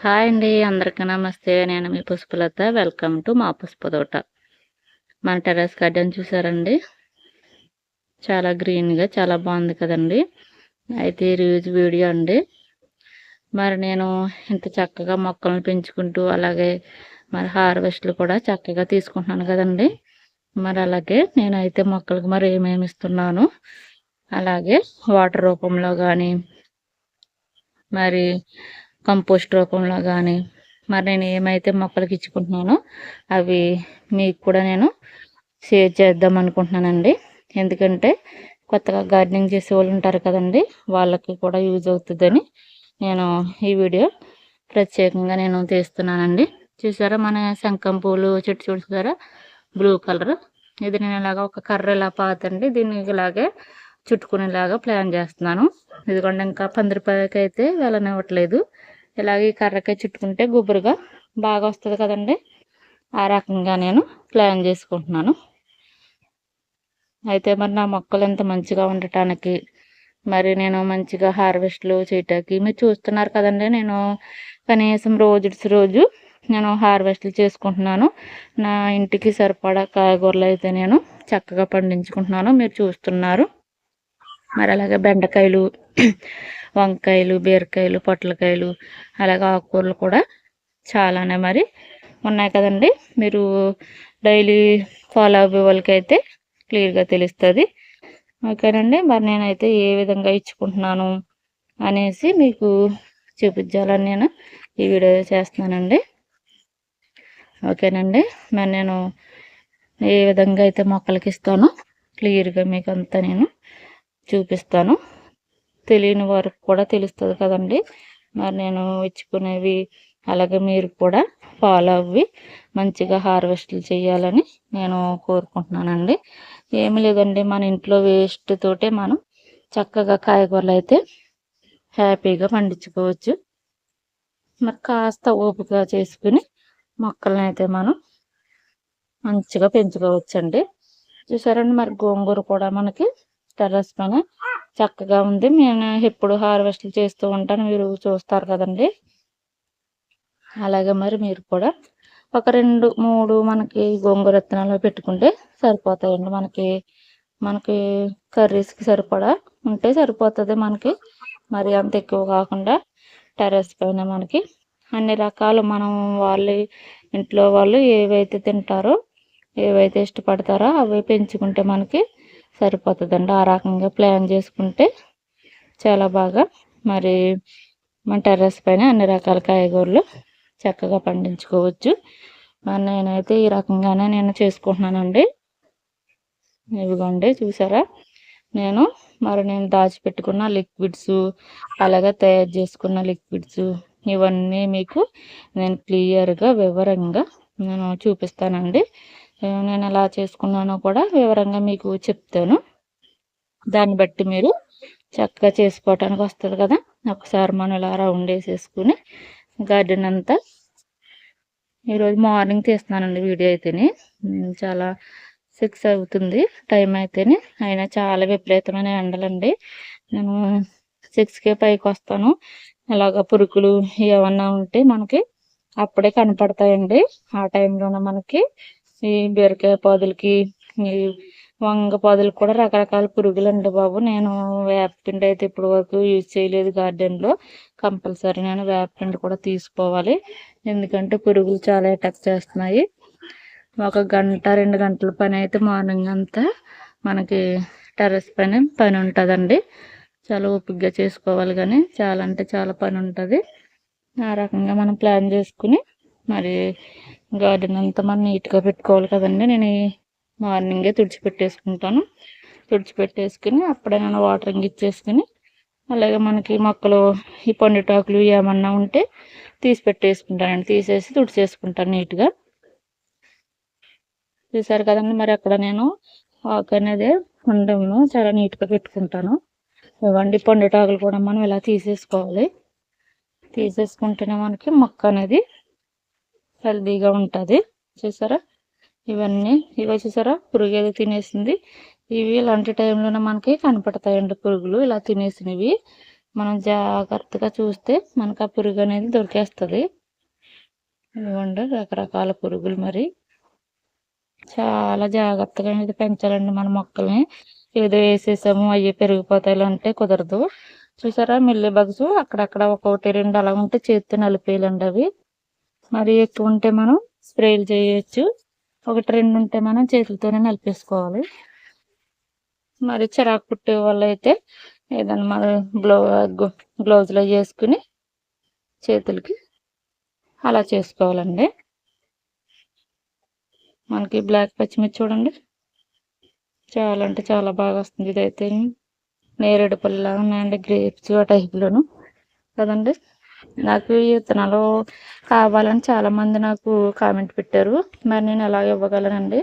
Hi అండి. అందరికీ నమస్తే. నేను మీ పుష్పలత. వెల్కమ్ టు మా పుష్ప తోట. మన టెర్రస్ గార్డెన్ చూసారండి? చాలా గ్రీన్‌గా చాలా బాగుంది కదండీ! అయితే ఈరోజు వీడియో అండి. మరి నేను ఇంత చక్కగా మొక్కలను పెంచుకుంటూ అలాగే మరి హార్వెస్ట్‌లు కూడా చక్కగా తీసుకుంటున్నాను కదండీ! మరి అలాగే నేనైతే మొక్కలకు మరి ఏమేమి ఇస్తున్నాను, అలాగే వాటర్ రూపంలో గానీ, మరి కంపోస్ట్ రూపంలో కానీ మరి నేను ఏమైతే మొక్కలకి ఇచ్చుకుంటున్నానో అవి మీకు కూడా నేను షేర్ చేద్దాం అనుకుంటున్నానండి. ఎందుకంటే కొత్తగా గార్డెనింగ్ చేసే వాళ్ళు ఉంటారు కదండి, వాళ్ళకి కూడా యూజ్ అవుతుందని నేను ఈ వీడియో ప్రత్యేకంగా నేను తీస్తున్నానండి. చూసారా మన శంఖం పూలు చెట్టు చూసారా, బ్లూ కలర్. ఇది నేను ఇలాగా ఒక కర్ర ఇలా పాతండి, దీన్ని ఇలాగే చుట్టుకునేలాగా ప్లాన్ చేస్తున్నాను. ఇదిగోండి ఇంకా పందిరిపైకి అయితే వెళ్ళనివ్వట్లేదు. ఇలాగే ఈ కర్రకాయ చుట్టుకుంటే గుబురుగా బాగా వస్తుంది కదండి. ఆ రకంగా నేను ప్లాన్ చేసుకుంటున్నాను. అయితే మరి నా మొక్కలు ఎంత మంచిగా ఉండటానికి మరి నేను మంచిగా హార్వెస్ట్లు చేయటానికి మీరు చూస్తున్నారు కదండి. నేను కనీసం రోజు నేను హార్వెస్ట్లు చేసుకుంటున్నాను. నా ఇంటికి సరిపడా కాయగూరలు అయితే నేను చక్కగా పండించుకుంటున్నాను, మీరు చూస్తున్నారు. మరి అలాగే బెండకాయలు, వంకాయలు, బీరకాయలు, పొట్లకాయలు, అలాగే ఆకుకూరలు కూడా చాలానే మరి ఉన్నాయి కదండి. మీరు డైలీ ఫాలో అవ్వే వాళ్ళకైతే క్లియర్గా తెలుస్తుంది. ఓకేనండి. మరి నేనైతే ఏ విధంగా ఇచ్చుకుంటున్నాను అనేసి మీకు చూపించాలని నేను ఈ వీడియో చేస్తున్నానండి. ఓకేనండి. మరి నేను ఏ విధంగా అయితే మొక్కలకి ఇస్తానో క్లియర్గా మీకు అంతా నేను చూపిస్తాను. తెలియని వారికి కూడా తెలుస్తుంది కదండి. మరి నేను ఇచ్చుకునేవి అలాగే మీరు కూడా ఫాలో అవ్వి మంచిగా హార్వెస్ట్లు చేయాలని నేను కోరుకుంటున్నానండి. ఏమి లేదండి, మన ఇంట్లో వేస్ట్ తోటే మనం చక్కగా కాయగూరలు అయితే హ్యాపీగా పండించుకోవచ్చు. మరి కాస్త ఓపిక చేసుకుని మొక్కలను అయితే మనం మంచిగా పెంచుకోవచ్చండి. చూసారండి, మరి గోంగూర కూడా మనకి టెర్రస్ పైన చక్కగా ఉంది. నేను ఎప్పుడు హార్వెస్ట్లు చేస్తూ ఉంటాను, మీరు చూస్తారు కదండి. అలాగే మరి మీరు కూడా ఒక 2-3 మనకి గోంగూర విత్తనాలు పెట్టుకుంటే సరిపోతాయండి. మనకి కర్రీస్కి సరిపడా ఉంటే సరిపోతుంది మనకి. మరి అంత ఎక్కువ కాకుండా టెర్రస్ పైన మనకి అన్ని రకాలు మనం ఇంట్లో వాళ్ళు ఏవైతే తింటారో ఏవైతే ఇష్టపడతారో అవి పెంచుకుంటే మనకి సరిపోతుందండి. ఆ రకంగా ప్లాన్ చేసుకుంటే చాలా బాగా మరి మన టెర్రస్ పైన అన్ని రకాల కాయగూరలు చక్కగా పండించుకోవచ్చు. మరి నేనైతే ఈ రకంగానే నేను చేసుకుంటున్నానండి. ఇదిగోండి చూసారా, నేను దాచిపెట్టుకున్న లిక్విడ్స్ అలాగే తయారు చేసుకున్న లిక్విడ్స్ ఇవన్నీ మీకు నేను క్లియర్గా వివరంగా నేను చూపిస్తానండి. నేను ఎలా చేసుకున్నానో కూడా వివరంగా మీకు చెప్తాను. దాన్ని బట్టి మీరు చక్కగా చేసుకోవటానికి వస్తుంది కదా. ఒకసారి మనం ఇలా రౌండ్ వేసేసుకుని గార్డెన్ అంతా ఈరోజు మార్నింగ్ తీస్తున్నానండి వీడియో అయితేనే. చాలా 6 అవుతుంది టైం అయితేనే, అయినా చాలా విపరీతమైన ఎండలండి. నేను 6కే పైకి వస్తాను. ఇలాగ పురుగులు ఏమన్నా ఉంటే మనకి అప్పుడే కనపడతాయండి. ఆ టైంలోనే మనకి ఈ బీరకాయ పాదులకి, ఈ వంగ పాదులకు కూడా రకరకాల పురుగులు అండి బాబు. నేను వేపపిండి అయితే ఇప్పటి వరకు యూజ్ చేయలేదు గార్డెన్లో. కంపల్సరీ నేను వేపపిండి కూడా తీసుకోవాలి, ఎందుకంటే పురుగులు చాలా అటాక్ చేస్తున్నాయి. 1-2 గంటల పని అయితే మార్నింగ్ అంతా మనకి టెర్రస్ పైన పని ఉంటుందండి. చాలా ఓపికగా చేసుకోవాలి, కానీ చాలా అంటే చాలా పని ఉంటుంది. ఆ రకంగా మనం ప్లాన్ చేసుకుని మరి గార్డెన్ అంతా మనం నీట్గా పెట్టుకోవాలి కదండి. నేను మార్నింగే తుడిచిపెట్టేసుకుంటాను. తుడిచిపెట్టేసుకుని అప్పుడే నేను వాటరింగ్ ఇచ్చేసుకుని అలాగే మనకి మొక్కలు ఈ పండుటాకులు ఏమన్నా ఉంటే తీసి పెట్టేసుకుంటానండి. తీసేసి తుడిచేసుకుంటాను నీట్గా. చూసారు కదండి, మరి అక్కడ నేను ఆకు అనేది ఉండము చాలా నీట్గా పెట్టుకుంటాను. ఇవ్వండి పండుటాకులు కూడా మనం ఇలా తీసేసుకోవాలి. తీసేసుకుంటేనే మనకి మొక్క అనేది హెల్దీగా ఉంటుంది. చూసారా, ఇవి చూసారా, పురుగు ఏదో తినేసింది. ఇవి ఇలాంటి టైంలోనే మనకి కనపడతాయండి పురుగులు ఇలా తినేసినవి. మనం జాగ్రత్తగా చూస్తే మనకు ఆ పురుగు అనేది దొరికేస్తుంది. ఇవ్వండి రకరకాల పురుగులు. మరి చాలా జాగ్రత్తగా అనేది పెంచాలండి మన మొక్కల్ని. ఏదో వేసేసాము అవి పెరిగిపోతాయి అంటే కుదరదు. చూసారా మిల్లీ బగ్స్ అక్కడక్కడ ఒకటి రెండు అలా ఉంటే చేతితో నలిపేయాలండి అవి. మరి ఎక్కువ ఉంటే మనం స్ప్రేలు చేయొచ్చు. ఒకటి రెండు ఉంటే మనం చేతులతోనే నలిపేసుకోవాలి. మరి చిరాకు పుట్టే వాళ్ళు అయితే ఏదన్నా మరి గ్లౌజ్లో చేసుకుని చేతులకి అలా చేసుకోవాలండి. మనకి బ్లాక్ పచ్చిమిర్చి చూడండి చాలా అంటే చాలా బాగా వస్తుంది. ఇదైతే నేరేడు పళ్ళులా ఉన్నాయండి, గ్రేప్స్ ఆ టైప్లోను కదండి. నాకు ఈ విత్తనాలు కావాలని చాలామంది నాకు కామెంట్ పెట్టారు. మరి నేను ఎలా ఇవ్వగలనండి?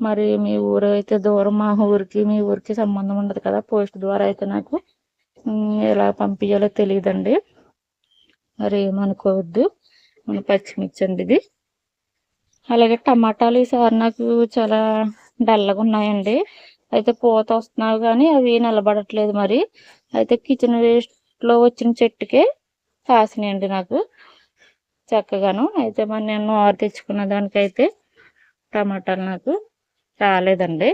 మరి మీ ఊరు అయితే దూరం, మా ఊరికి మీ ఊరికి సంబంధం ఉండదు కదా. పోస్ట్ ద్వారా అయితే నాకు ఎలా పంపించాలో తెలియదండి. మరి ఏమనుకోవద్దు. మన పచ్చిమిర్చి అండి ఇది. అలాగే టమాటాలు ఈసారి నాకు చాలా డల్లగా ఉన్నాయండి. అయితే పూత వస్తున్నావు కానీ అవి నిలబడట్లేదు. మరి అయితే కిచెన్ వేస్ట్లో వచ్చిన చెట్టుకే కాసినాయండి నాకు చక్కగాను. అయితే మరి నేను ఆరు తెచ్చుకున్న దానికైతే టమాటాలు నాకు రాలేదండి.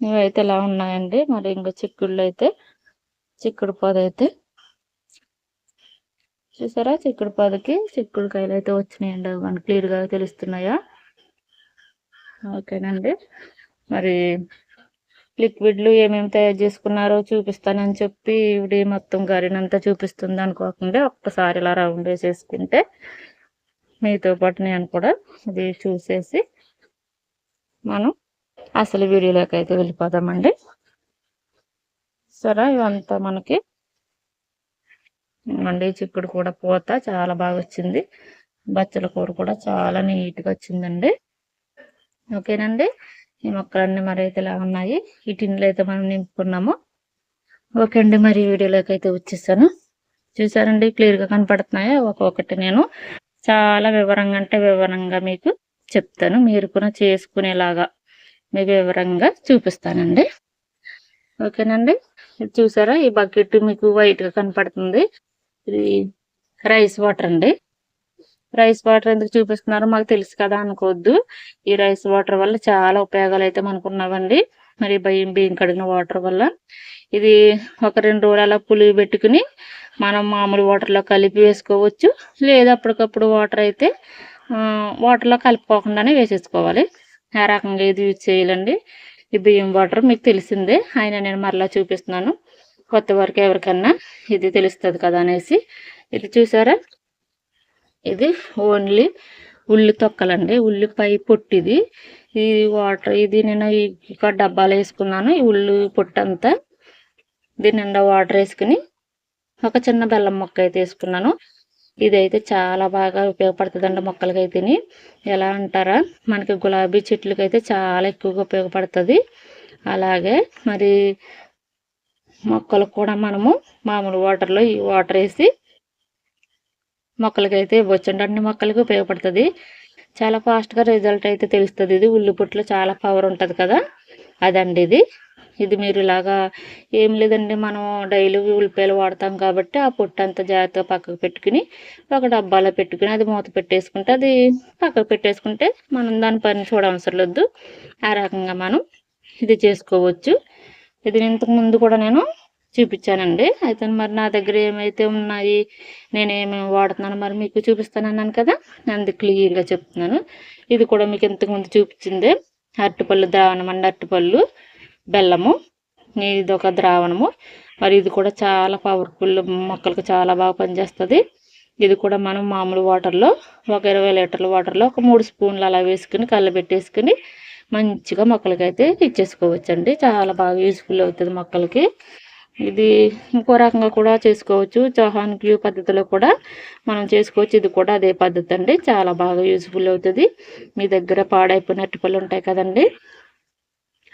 ఇవైతే ఇలా ఉన్నాయండి. మరి ఇంకా చిక్కుళ్ళు అయితే చిక్కుడు పొద అయితే చూసారా, చిక్కుడు పొదకి చిక్కుడుకాయలు అయితే వచ్చినాయండి. మనకి క్లియర్గా తెలుస్తున్నాయా? ఓకేనండి. మరి లిక్విడ్లు ఏమేమి తయారు చేసుకున్నారో చూపిస్తానని చెప్పి ఇవి మొత్తం గరినంతా చూపిస్తుంది అనుకోకుండా ఒక్కసారి ఇలా రౌండ్ వేసేసుకుంటే మీతో పాటు నేను కూడా ఇది చూసేసి మనం అసలు వీడియోలోకి అయితే వెళ్ళిపోదామండి. సరే ఇవంతా మనకి మండి చిక్కుడు కూడా పూత చాలా బాగా వచ్చింది. బచ్చల కూర కూడా చాలా నీట్గా వచ్చిందండి. ఓకేనండి. ఈ మొక్కలన్నీ మరి అయితే ఇలా ఉన్నాయి. ఈ టిన్లు అయితే మనం నింపుకున్నాము. ఓకే అండి. మరి వీడియోలోకి అయితే వచ్చేసాను. చూసారండి క్లియర్గా కనపడుతున్నాయా? ఒక్కొక్కటి నేను చాలా వివరంగా అంటే వివరంగా మీకు చెప్తాను. మీరు కూడా చేసుకునేలాగా మీకు వివరంగా చూపిస్తానండి. ఓకేనండి. చూసారా ఈ బకెట్ మీకు వైట్గా కనపడుతుంది. ఇది రైస్ వాటర్ అండి. రైస్ వాటర్ ఎందుకు చూపిస్తున్నారో మాకు తెలుసు కదా అనుకోవద్దు. ఈ రైస్ వాటర్ వల్ల చాలా ఉపయోగాలు అయితే మనకు ఉన్నావండి. మరి బియ్యం కడిగిన వాటర్ వల్ల ఇది ఒక 2 రోజులు అలా పులివి పెట్టుకుని మనం మామూలు వాటర్లో కలిపి వేసుకోవచ్చు. లేదా అప్పటికప్పుడు వాటర్ అయితే వాటర్లో కలుపుకోకుండానే వేసేసుకోవాలి. ఆ రకంగా ఇది యూజ్ చేయాలండి. ఈ బియ్యం వాటర్ మీకు తెలిసిందే, అయినా నేను మరలా చూపిస్తున్నాను కొత్త వరకు ఎవరికన్నా ఇది తెలుస్తుంది కదా అనేసి. ఇది చూసారా, ఇది ఓన్లీ ఉల్లి తొక్కలండి. ఉల్లిపాయ పొట్టిది. ఈ వాటర్ ఇది నేను ఇక డబ్బాలో వేసుకున్నాను. ఈ ఉల్లి పొట్టంతా దీని నిండా వాటర్ వేసుకుని ఒక చిన్న బెల్లం మొక్క అయితే వేసుకున్నాను. ఇదైతే చాలా బాగా ఉపయోగపడుతుందండి మొక్కలకైతే. ఎలా అంటారా, మనకి గులాబీ చెట్లకైతే చాలా ఎక్కువగా ఉపయోగపడుతుంది. అలాగే మరి మొక్కలకు కూడా మనము మామూలు వాటర్లో ఈ వాటర్ వేసి మొక్కలకైతే ఇవ్వచ్చండి. అన్ని మొక్కలకి ఉపయోగపడుతుంది. చాలా ఫాస్ట్గా రిజల్ట్ అయితే తెలుస్తుంది. ఇది ఉల్లిపుట్లో చాలా పవర్ ఉంటుంది కదా, అదండి ఇది. ఇది మీరు ఇలాగా ఏం లేదండి, మనం డైలీ ఉల్లిపాయలు వాడతాం కాబట్టి ఆ పొట్టు అంతా జాగ్రత్తగా పక్కకు పెట్టుకుని ఒక డబ్బాలో పెట్టుకుని అది మూత పెట్టేసుకుంటే అది పక్కకు పెట్టేసుకుంటే మనం దాని పని చూడవసరం లేదు. ఆ రకంగా మనం ఇది చేసుకోవచ్చు. ఇది ఇంతకు ముందు కూడా నేను చూపించానండి. అయితే మరి నా దగ్గర ఏమైతే ఉన్నాయి, నేను ఏమేమి వాడుతున్నాను మరి మీకు చూపిస్తాను అన్నాను కదా, అందుకు క్లియర్గా చెప్తున్నాను. ఇది కూడా మీకు ఇంతకుముందు చూపించిందే అరటిపళ్ళు ద్రావణం అండి. అరటిపళ్ళు, బెల్లము, ఇది ఒక ద్రావణము. మరి ఇది కూడా చాలా పవర్ఫుల్, మొక్కలకు చాలా బాగా పనిచేస్తుంది. ఇది కూడా మనం మామూలు వాటర్లో ఒక 20 లీటర్ల వాటర్లో ఒక 3 స్పూన్లు అలా వేసుకుని కళ్ళబెట్టేసుకుని మంచిగా మొక్కలకైతే ఇచ్చేసుకోవచ్చండి. చాలా బాగా యూస్ఫుల్ అవుతుంది మొక్కలకి. ఇది ఇంకో రకంగా కూడా చేసుకోవచ్చు. చౌహాన్ క్యూ పద్ధతిలో కూడా మనం చేసుకోవచ్చు. ఇది కూడా అదే పద్ధతి అండి. చాలా బాగా యూస్ఫుల్ అవుతుంది. మీ దగ్గర పాడైపోయిన అరటిపళ్ళు ఉంటాయి కదండి,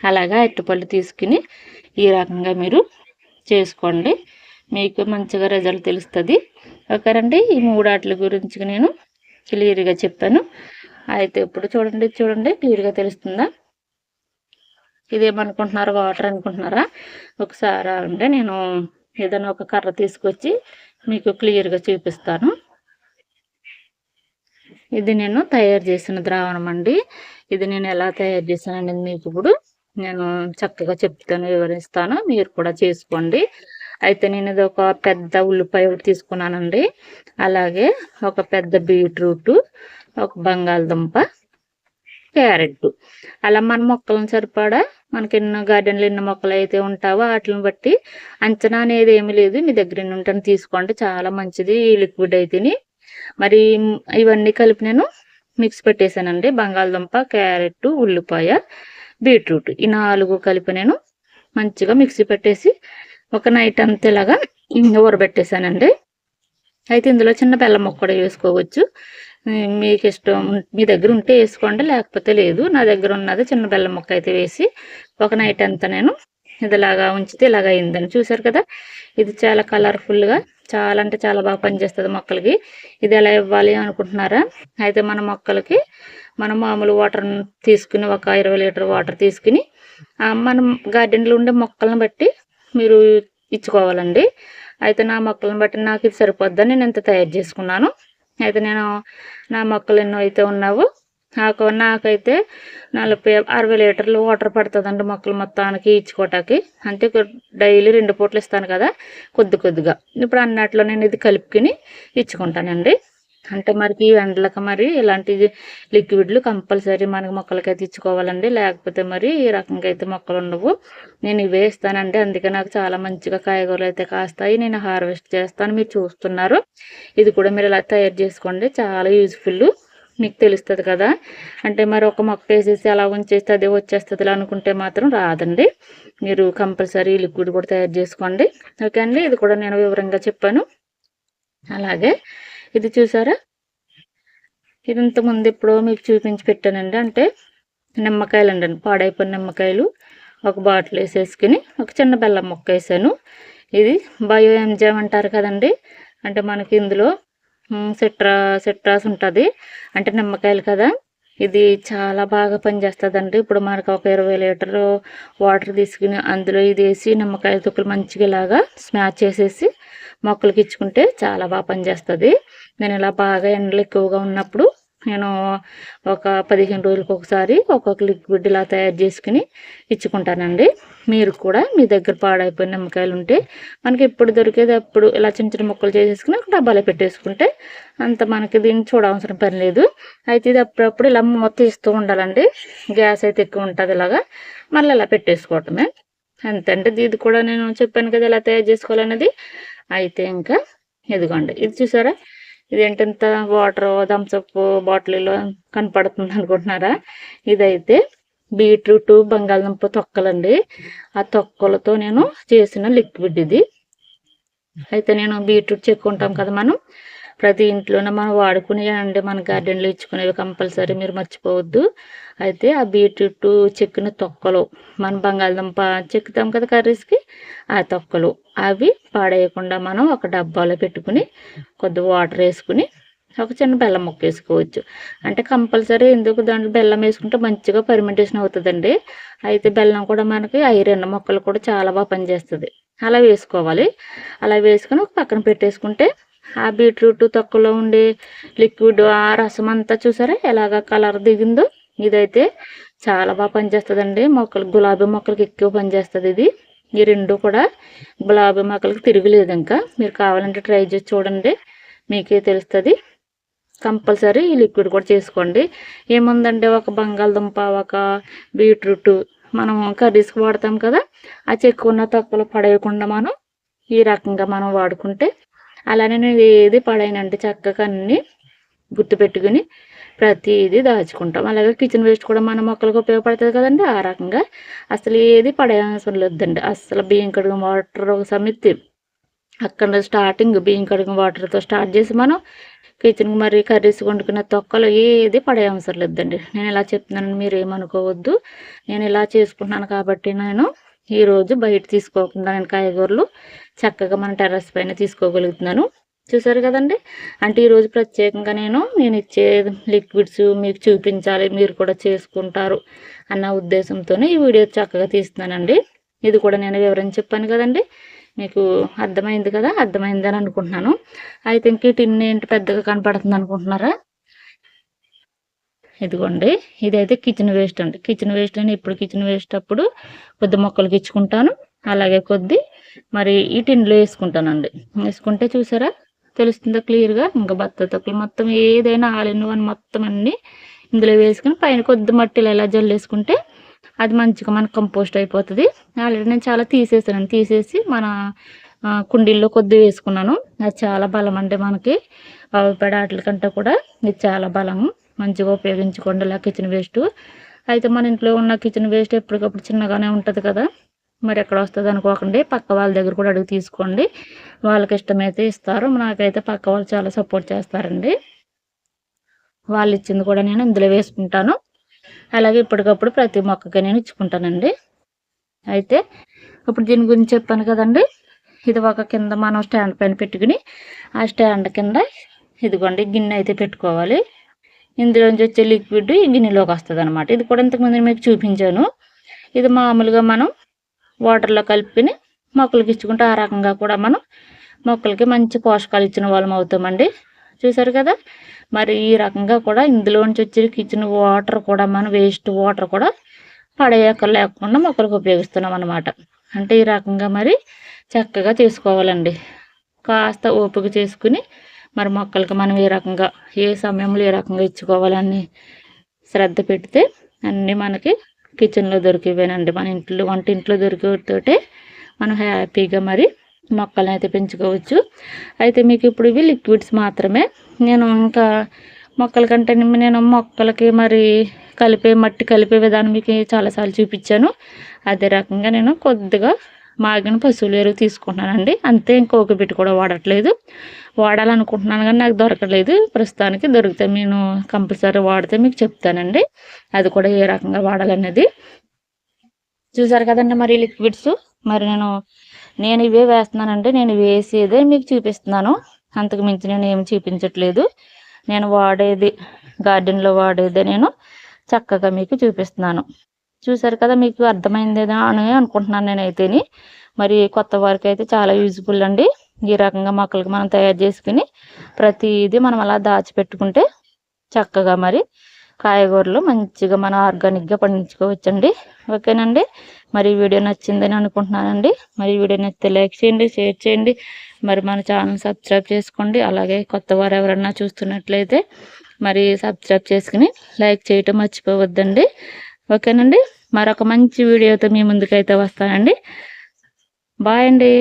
అలాగా అరటిపళ్ళు తీసుకుని ఈ రకంగా మీరు చేసుకోండి. మీకు మంచిగా రిజల్ట్ తెలుస్తుంది. ఓకేనండి. ఈ 3 వాటి గురించి నేను క్లియర్గా చెప్పాను. అయితే ఇప్పుడు చూడండి క్లియర్గా తెలుస్తుందా? ఇదేమనుకుంటున్నారా వాటర్ అనుకుంటున్నారా? ఒకసారి అంటే నేను ఏదైనా ఒక కర్ర తీసుకొచ్చి మీకు క్లియర్గా చూపిస్తాను. ఇది నేను తయారు చేసిన ద్రావణం అండి. ఇది నేను ఎలా తయారు చేశాననేది మీకు ఇప్పుడు నేను చక్కగా చెప్తాను, వివరిస్తాను. మీరు కూడా చేసుకోండి. అయితే నేను ఇది ఒక పెద్ద ఉల్లిపాయ ఒకటి తీసుకున్నానండి. అలాగే ఒక పెద్ద బీట్రూట్, ఒక బంగాళదుంప, క్యారెట్. అలా మన మొక్కలను సరిపడా మనకి ఎన్నో గార్డెన్లో ఎన్ని మొక్కలు అయితే ఉంటావో వాటిని బట్టి అంచనా అనేది ఏమీ లేదు. మీ దగ్గర ఎన్ని ఉంటే తీసుకోండి. చాలా మంచిది ఈ లిక్విడ్ అయితేని. మరి ఇవన్నీ కలిపి నేను మిక్స్ పెట్టేశానండి. బంగాళదుంప, క్యారెట్, ఉల్లిపాయ, బీట్రూట్ ఈ 4 కలిపి నేను మంచిగా మిక్సీ పెట్టేసి ఒక నైట్ అంతా ఇలాగా ఊరబెట్టేశానండి. అయితే ఇందులో చిన్న బెల్లం ముక్క కూడా వేసుకోవచ్చు. మీకు ఇష్టం మీ దగ్గర ఉంటే వేసుకోండి, లేకపోతే లేదు. నా దగ్గర ఉన్నది చిన్న బెల్లం ముక్క అయితే వేసి ఒక నైట్ అంతా నేను ఇదిలాగా ఉంచితే ఇలాగ అయిందని చూసారు కదా. ఇది చాలా కలర్ఫుల్గా చాలా అంటే చాలా బాగా పనిచేస్తుంది మొక్కలకి. ఇది ఎలా ఇవ్వాలి అనుకుంటున్నారా? అయితే మన మొక్కలకి మనం మామూలు వాటర్ తీసుకుని ఒక 20 లీటర్ వాటర్ తీసుకుని మనం గార్డెన్లో ఉండే మొక్కలను బట్టి మీరు ఇచ్చుకోవాలండి. అయితే నా మొక్కలను బట్టి నాకు ఇది సరిపోద్దని నేను ఇంత తయారు చేసుకున్నాను. అయితే నేను నా మొక్కలు ఎన్నో అయితే ఉన్నావో నాకైతే 40-60 లీటర్లు వాటర్ పడుతుందండి మొక్కలు మొత్తానికి ఇచ్చుకోవటానికి. అంటే డైలీ 2 పూటలు ఇస్తాను కదా, కొద్దిగా. ఇప్పుడు అన్నట్లో నేను ఇది కలుపుకుని ఇచ్చుకుంటానండి. అంటే మరి ఈ ఎండలకు మరి ఇలాంటి లిక్విడ్లు కంపల్సరీ మనకి మొక్కలకైతే ఇచ్చుకోవాలండి. లేకపోతే మరి ఈ రకంగా అయితే మొక్కలు ఉండవు. నేను ఇవే ఇస్తానండి. అందుకే నాకు చాలా మంచిగా కాయగూరలు అయితే కాస్తాయి. నేను హార్వెస్ట్ చేస్తాను, మీరు చూస్తున్నారు. ఇది కూడా మీరు ఇలా తయారు చేసుకోండి, చాలా యూజ్ఫుల్. మీకు తెలుస్తుంది కదా. అంటే మరి ఒక మొక్క వేసేసి అలా ఉంచేస్తే అదే వచ్చేస్తుంది అనుకుంటే మాత్రం రాదండి. మీరు కంపల్సరీ లిక్విడ్ కూడా తయారు చేసుకోండి. ఓకే అండి, ఇది కూడా నేను వివరంగా చెప్పాను. అలాగే ఇది చూసారా, ఇది ఇంతకుముందు ఎప్పుడో మీకు చూపించి పెట్టానండి. అంటే నిమ్మకాయలు అండి, పాడైపోయిన నిమ్మకాయలు ఒక బాటిల్ వేసేసుకుని ఒక చిన్న బెల్లం ముక్క వేసాను. ఇది బయో ఎంజైమ్ అంటారు కదండి. అంటే మనకి ఇందులో సిట్రాస్ ఉంటుంది, అంటే నిమ్మకాయలు కదా. ఇది చాలా బాగా పనిచేస్తుందండి. ఇప్పుడు మనకు ఒక 20 లీటర్ వాటర్ తీసుకుని అందులో ఇది వేసి నిమ్మకాయ తొక్కులు మంచిగా ఇలాగా స్మాష్ చేసేసి మొక్కలకి ఇచ్చుకుంటే చాలా బాగా పనిచేస్తుంది. నేను ఇలా బాగా ఎండలు ఎక్కువగా ఉన్నప్పుడు నేను ఒక 15 రోజులకు ఒకసారి ఒక్కొక్క లిక్విడ్ ఇలా తయారు చేసుకుని ఇచ్చుకుంటానండి. మీరు కూడా మీ దగ్గర పాడైపోయిన నిమ్మకాయలు ఉంటే మనకి ఎప్పుడు దొరికేది అప్పుడు ఇలా చిన్న చిన్న ముక్కలు చేసేసుకుని ఒక డబ్బాలో పెట్టేసుకుంటే అంత మనకి దీన్ని చూడవసరం పని లేదు. అయితే ఇది అప్పుడప్పుడు ఇలా మొత్తం ఇస్తూ ఉండాలండి. గ్యాస్ అయితే ఎక్కువ ఉంటుంది. ఇలాగా మళ్ళీ ఇలా పెట్టేసుకోవటమే అంతే అండి. ఇది కూడా నేను చెప్పాను కదా ఎలా తయారు చేసుకోవాలనేది. అయితే ఇంకా ఇదిగోండి, ఇది చూసారా, ఇదేంటంత వాటర్ థమ్స్అప్ బాటిల్లో కనపడుతుంది అనుకుంటున్నారా? ఇదైతే బీట్రూట్, బంగాళదుంప తొక్కలండి. ఆ తొక్కలతో నేను చేసిన లిక్విడ్ ఇది. అయితే నేను బీట్రూట్ చెక్కుంటాం కదా మనం, ప్రతి ఇంట్లోనే మనం వాడుకునే అండి, మన గార్డెన్లో ఇచ్చుకునేవి కంపల్సరీ మీరు మర్చిపోవద్దు. అయితే ఆ బీట్రూట్ చెక్కిన తొక్కలు, మన బంగాళదుంప చెక్కుతాం కదా కర్రీస్కి, ఆ తొక్కలు అవి పాడేయకుండా మనం ఒక డబ్బాలో పెట్టుకుని కొద్దిగా వాటర్ వేసుకుని ఒక చిన్న బెల్లం ముక్క వేసుకోవచ్చు. అంటే కంపల్సరీ ఎందుకు దాంట్లో బెల్లం వేసుకుంటే మంచిగా ఫెర్మెంటేషన్ అవుతుందండి. అయితే బెల్లం కూడా మనకి ఐరన్ మొక్కలు కూడా చాలా బాగా పనిచేస్తుంది. అలా వేసుకోవాలి. అలా వేసుకొని ఒక పక్కన పెట్టేసుకుంటే ఆ బీట్రూట్ తొక్కలో ఉండే లిక్విడ్ ఆ రసం అంతా చూసారా ఎలాగ కలర్ దిగిందో. ఇదైతే చాలా బాగా పనిచేస్తుందండి మొక్కలు, గులాబీ మొక్కలకి ఎక్కువ పనిచేస్తుంది ఇది. ఈ రెండు కూడా గులాబీ మొక్కలకి తిరగలేదు. ఇంకా మీరు కావాలంటే ట్రై చేసి చూడండి, మీకే తెలుస్తుంది. కంపల్సరీ ఈ లిక్విడ్ కూడా చేసుకోండి. ఏముందంటే ఒక బంగాళదుంప, ఒక బీట్రూట్ మనం కర్రీస్కి వాడతాం కదా, ఆ చెక్కున్న తొక్కలు పడేయకుండా మనం ఈ రకంగా మనం వాడుకుంటే, అలానే నేను ఏది పడైనంటే చక్కగా అన్నీ గుర్తుపెట్టుకుని ప్రతిదీ దాచుకుంటాం. అలాగే కిచెన్ వేస్ట్ కూడా మన మొక్కలకు ఉపయోగపడుతుంది కదండి. ఆ రకంగా అసలు ఏది పడేయవసరం లేదండి. అసలు బియ్యం కడిగిన వాటర్ ఒక సమితి అక్కడ స్టార్టింగ్ బియ్యం కడిగిన వాటర్తో స్టార్ట్ చేసి మనం కిచెన్కి మరి కర్రీస్ వండుకున్న తొక్కలు ఏది పడేయవసరం లేదండి. నేను ఇలా చెప్తున్నాను, మీరు ఏమనుకోవద్దు. నేను ఇలా చేసుకుంటున్నాను కాబట్టి నేను ఈరోజు బయట తీసుకోకుండా నేను కాయగూరలు చక్కగా మన టెర్రస్ పైన తీసుకోగలుగుతున్నాను. చూసారు కదండి. అంటే ఈరోజు ప్రత్యేకంగా నేను ఇచ్చే లిక్విడ్స్ మీకు చూపించాలి, మీరు కూడా చేసుకుంటారు అన్న ఉద్దేశంతోనే ఈ వీడియో చక్కగా తీస్తున్నానండి. ఇది కూడా నేను వివరించి చెప్పాను కదండి. మీకు అర్థమైంది కదా, అర్థమైందని అనుకుంటున్నాను. అయితే ఇంక ఈ టిన్ ఏంటి పెద్దగా కనపడుతుంది అనుకుంటున్నారా? ఇదిగోండి, ఇదైతే కిచెన్ వేస్ట్ అండి. కిచెన్ వేస్ట్ అని ఇప్పుడు కిచెన్ వేస్ట్ అప్పుడు కొద్ది మొక్కలకి ఇచ్చుకుంటాను, అలాగే కొద్ది మరి ఈ టిన్లో వేసుకుంటానండి. వేసుకుంటే చూసారా తెలుస్తుందా క్లియర్గా. ఇంకా బత్త తొక్కలు మొత్తం ఏదైనా ఆల్ ఇన్ వన్ మొత్తం అన్నీ ఇందులో వేసుకుని పైన కొద్ది మట్టిలో ఎలా జల్లేసుకుంటే అది మంచిగా మనకు కంపోస్ట్ అయిపోతుంది. ఆల్రెడీ నేను చాలా తీసేసాను, తీసేసి మన కుండీల్లో కొద్ది వేసుకున్నాను. అది చాలా బలం అంటే మనకి ఆవు పేడ వాటి కంటే కూడా ఇది చాలా బలము. మంచిగా ఉపయోగించుకోండి ఇలా కిచెన్ వేస్ట్. అయితే మన ఇంట్లో ఉన్న కిచెన్ వేస్ట్ ఎప్పటికప్పుడు చిన్నగానే ఉంటుంది కదా, మరి ఎక్కడ వస్తుంది అనుకోకండి, పక్క వాళ్ళ దగ్గర కూడా అడిగి తీసుకోండి. వాళ్ళకి ఇష్టమైతే ఇస్తారు. నాకైతే పక్క వాళ్ళు చాలా సపోర్ట్ చేస్తారండి. వాళ్ళు ఇచ్చింది కూడా నేను ఇందులో వేసుకుంటాను. అలాగే ఇప్పటికప్పుడు ప్రతి మొక్కకి నేను ఇచ్చుకుంటానండి. అయితే ఇప్పుడు దీని గురించి చెప్పాను కదండి. ఇది ఒక కింద మనం స్టాండ్ పైన పెట్టుకుని ఆ స్టాండ్ కింద ఇదిగోండి గిన్నె అయితే పెట్టుకోవాలి. ఇందులోంచి వచ్చే లిక్విడ్ ఈ గిన్నెలోకి వస్తుంది అనమాట. ఇది కూడా ఇంతకుముందు మీకు చూపించాను. ఇది మామూలుగా మనం వాటర్లో కలుపుకొని మొక్కలకి ఇచ్చుకుంటే ఆ రకంగా కూడా మనం మొక్కలకి మంచి పోషకాలు ఇచ్చిన వాళ్ళం అవుతామండి. చూసారు కదా. మరి ఈ రకంగా కూడా ఇందులోంచి వచ్చే కిచెన్ వాటర్ కూడా మనం వేస్ట్ వాటర్ కూడా పడేయక లేకుండా మొక్కలకు ఉపయోగిస్తున్నాం అనమాట. అంటే ఈ రకంగా మరి చక్కగా చేసుకోవాలండి. కాస్త ఓపిక చేసుకుని మరి మొక్కలకి మనం ఏ రకంగా ఏ సమయంలో ఏ రకంగా ఇచ్చుకోవాలని శ్రద్ధ పెడితే అన్నీ మనకి కిచెన్లో దొరికేవేనండి. మన ఇంట్లో వంటింట్లో దొరికేతోటే మనం హ్యాపీగా మరి మొక్కలను అయితే పెంచుకోవచ్చు. అయితే మీకు ఇప్పుడు ఇవి లిక్విడ్స్ మాత్రమే. నేను ఇంకా మొక్కల కంటే నేను మొక్కలకి మరి మట్టి కలిపే విధానం మీకు చాలాసార్లు చూపించాను. అదే రకంగా నేను కొద్దిగా మాగిన పశువుల ఎరువు తీసుకుంటున్నానండి. అంతే, ఇంకొక బిట్ కూడా వాడట్లేదు. వాడాలనుకుంటున్నాను కానీ నాకు దొరకలేదు. ప్రస్తుతానికి దొరికితే నేను కంపల్సరీ వాడితే మీకు చెప్తానండి, అది కూడా ఏ రకంగా వాడాలనేది. చూసారు కదండి మరి లిక్విడ్స్. మరి నేను ఇవే వేస్తున్నానండి. నేను వేసేదే మీకు చూపిస్తున్నాను, అంతకు మించి నేను ఏమి చూపించట్లేదు. నేను వాడేది గార్డెన్లో వాడేదే నేను చక్కగా మీకు చూపిస్తున్నాను. చూసారు కదా, మీకు అర్థమైందేదా అని అనుకుంటున్నాను నేనైతేని. మరి కొత్త వారికి అయితే చాలా యూజ్ఫుల్ అండి. ఈ రకంగా మొక్కలకి మనం తయారు చేసుకుని ప్రతిదీ మనం అలా దాచిపెట్టుకుంటే చక్కగా మరి కాయగూరలు మంచిగా మనం ఆర్గానిక్గా పండించుకోవచ్చండి. ఓకేనండి. మరి వీడియో నచ్చిందని అనుకుంటున్నానండి. మరి వీడియో నచ్చితే లైక్ చేయండి, షేర్ చేయండి, మరి మన ఛానల్ సబ్స్క్రైబ్ చేసుకోండి. అలాగే కొత్త వారు ఎవరన్నా చూస్తున్నట్లయితే మరి సబ్స్క్రైబ్ చేసుకుని లైక్ చేయటం మర్చిపోవద్దండి. ఓకేనండి. మరొక మంచి వీడియోతో మీ ముందుకైతే వస్తానండి. బాయ్ అండి.